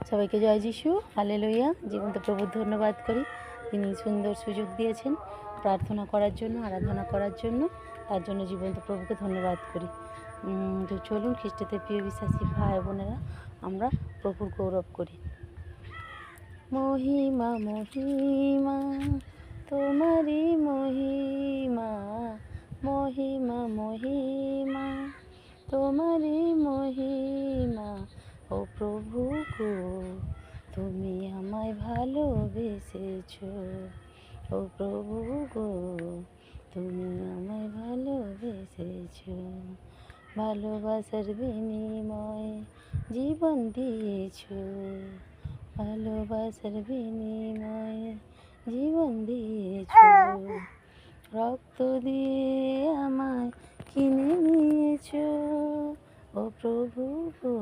সবাইকে জয় যিশু, হালেলুয়া। জীবন্ত প্রভুর ধন্যবাদ করি, তিনি সুন্দর সুযোগ দিয়েছেন প্রার্থনা করার জন্য, আরাধনা করার জন্য। তার জন্য জীবন্ত প্রভুকে ধন্যবাদ করি। তো চলুন খ্রিস্টদের প্রিয় বিশ্বাসী ভাই বোনেরা, আমরা প্রভুর গৌরব করি। মহিমা মহিমা তোমারি মহিমা, মহিমা মহিমা তোমারি মহিমা। ও প্রভু গো, তুমি আমায় ভালোবেসেছ। ও প্রভু গো, তুমি আমায় ভালোবেসেছ। ভালোবাসার বিনিময়ে জীবন দিয়েছ, ভালোবাসার বিনিময়ে জীবন দিয়েছ। রক্ত দিয়ে আমায় কিনে নিয়েছ। ও প্রভু গো,